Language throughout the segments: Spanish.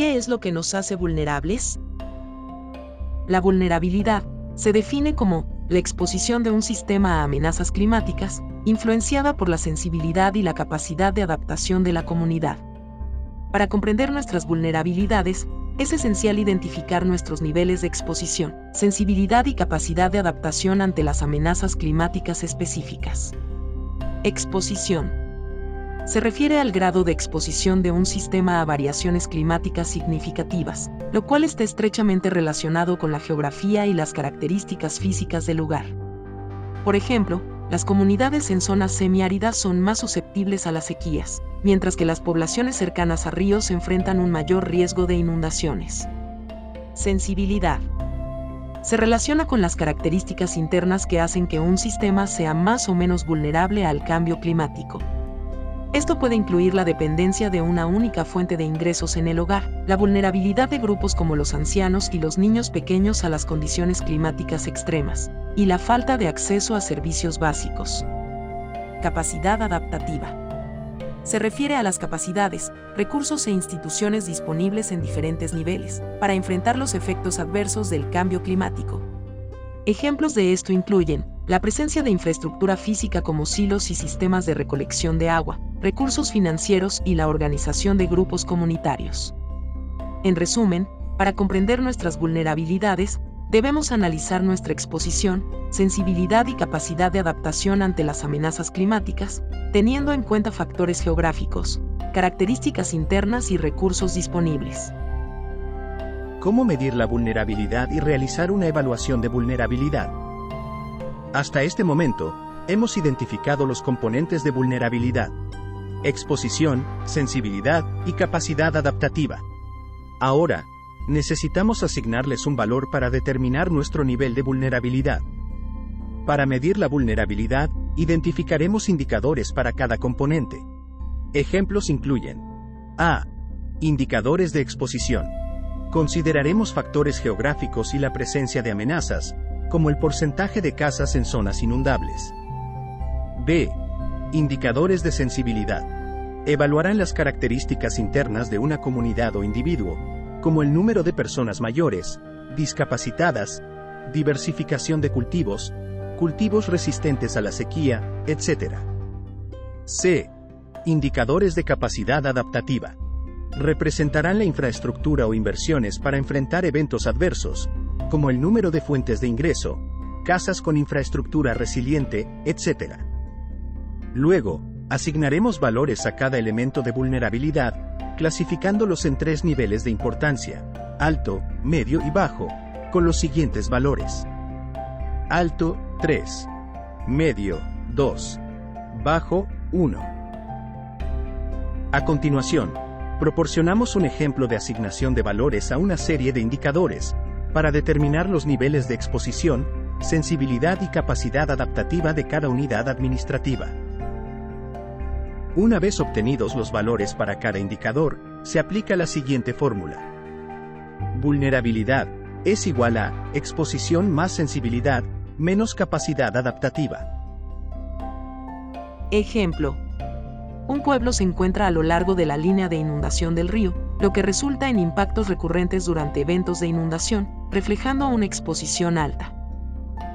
¿Qué es lo que nos hace vulnerables? La vulnerabilidad se define como la exposición de un sistema a amenazas climáticas, influenciada por la sensibilidad y la capacidad de adaptación de la comunidad. Para comprender nuestras vulnerabilidades, es esencial identificar nuestros niveles de exposición, sensibilidad y capacidad de adaptación ante las amenazas climáticas específicas. Exposición. Se refiere al grado de exposición de un sistema a variaciones climáticas significativas, lo cual está estrechamente relacionado con la geografía y las características físicas del lugar. Por ejemplo, las comunidades en zonas semiáridas son más susceptibles a las sequías, mientras que las poblaciones cercanas a ríos enfrentan un mayor riesgo de inundaciones. Sensibilidad. Se relaciona con las características internas que hacen que un sistema sea más o menos vulnerable al cambio climático. Esto puede incluir la dependencia de una única fuente de ingresos en el hogar, la vulnerabilidad de grupos como los ancianos y los niños pequeños a las condiciones climáticas extremas, y la falta de acceso a servicios básicos. Capacidad adaptativa. Se refiere a las capacidades, recursos e instituciones disponibles en diferentes niveles, para enfrentar los efectos adversos del cambio climático. Ejemplos de esto incluyen la presencia de infraestructura física como silos y sistemas de recolección de agua, recursos financieros y la organización de grupos comunitarios. En resumen, para comprender nuestras vulnerabilidades, debemos analizar nuestra exposición, sensibilidad y capacidad de adaptación ante las amenazas climáticas, teniendo en cuenta factores geográficos, características internas y recursos disponibles. ¿Cómo medir la vulnerabilidad y realizar una evaluación de vulnerabilidad? Hasta este momento, hemos identificado los componentes de vulnerabilidad: exposición, sensibilidad y capacidad adaptativa. Ahora, necesitamos asignarles un valor para determinar nuestro nivel de vulnerabilidad. Para medir la vulnerabilidad, identificaremos indicadores para cada componente. Ejemplos incluyen: A. Indicadores de exposición. Consideraremos factores geográficos y la presencia de amenazas, como el porcentaje de casas en zonas inundables. B. Indicadores de sensibilidad. Evaluarán las características internas de una comunidad o individuo, como el número de personas mayores, discapacitadas, diversificación de cultivos, cultivos resistentes a la sequía, etc. C. Indicadores de capacidad adaptativa. Representarán la infraestructura o inversiones para enfrentar eventos adversos, como el número de fuentes de ingreso, casas con infraestructura resiliente, etc. Luego, asignaremos valores a cada elemento de vulnerabilidad, clasificándolos en 3 niveles de importancia: alto, medio y bajo, con los siguientes valores: alto, 3, medio, 2, bajo, 1. A continuación, proporcionamos un ejemplo de asignación de valores a una serie de indicadores, para determinar los niveles de exposición, sensibilidad y capacidad adaptativa de cada unidad administrativa. Una vez obtenidos los valores para cada indicador, se aplica la siguiente fórmula: vulnerabilidad es igual a exposición más sensibilidad menos capacidad adaptativa. Ejemplo: un pueblo se encuentra a lo largo de la línea de inundación del río, lo que resulta en impactos recurrentes durante eventos de inundación, reflejando una exposición alta.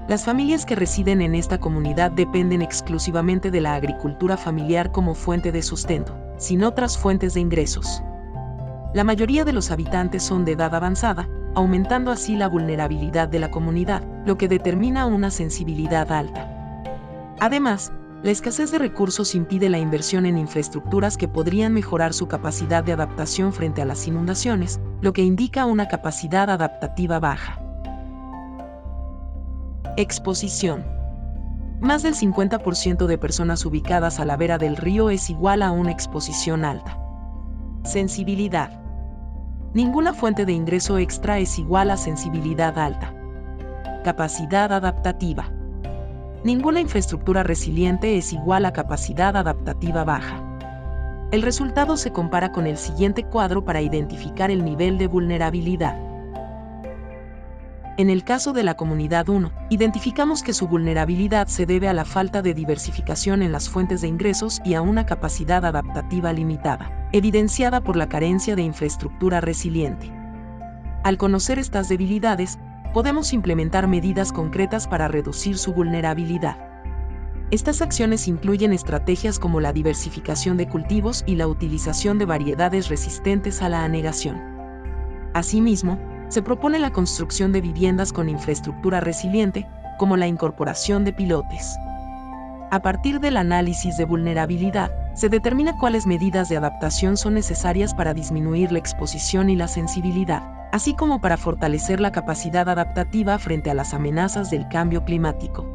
Las familias que residen en esta comunidad dependen exclusivamente de la agricultura familiar como fuente de sustento, sin otras fuentes de ingresos. La mayoría de los habitantes son de edad avanzada, aumentando así la vulnerabilidad de la comunidad, lo que determina una sensibilidad alta. Además, la escasez de recursos impide la inversión en infraestructuras que podrían mejorar su capacidad de adaptación frente a las inundaciones, lo que indica una capacidad adaptativa baja. Exposición. Más del 50% de personas ubicadas a la vera del río es igual a una exposición alta. Sensibilidad. Ninguna fuente de ingreso extra es igual a sensibilidad alta. Capacidad adaptativa. Ninguna infraestructura resiliente es igual a capacidad adaptativa baja. El resultado se compara con el siguiente cuadro para identificar el nivel de vulnerabilidad. En el caso de la comunidad 1, identificamos que su vulnerabilidad se debe a la falta de diversificación en las fuentes de ingresos y a una capacidad adaptativa limitada. evidenciada por la carencia de infraestructura resiliente. Al conocer estas debilidades, podemos implementar medidas concretas para reducir su vulnerabilidad. Estas acciones incluyen estrategias como la diversificación de cultivos y la utilización de variedades resistentes a la anegación. Asimismo, se propone la construcción de viviendas con infraestructura resiliente, como la incorporación de pilotes. A partir del análisis de vulnerabilidad, se determina cuáles medidas de adaptación son necesarias para disminuir la exposición y la sensibilidad, así como para fortalecer la capacidad adaptativa frente a las amenazas del cambio climático.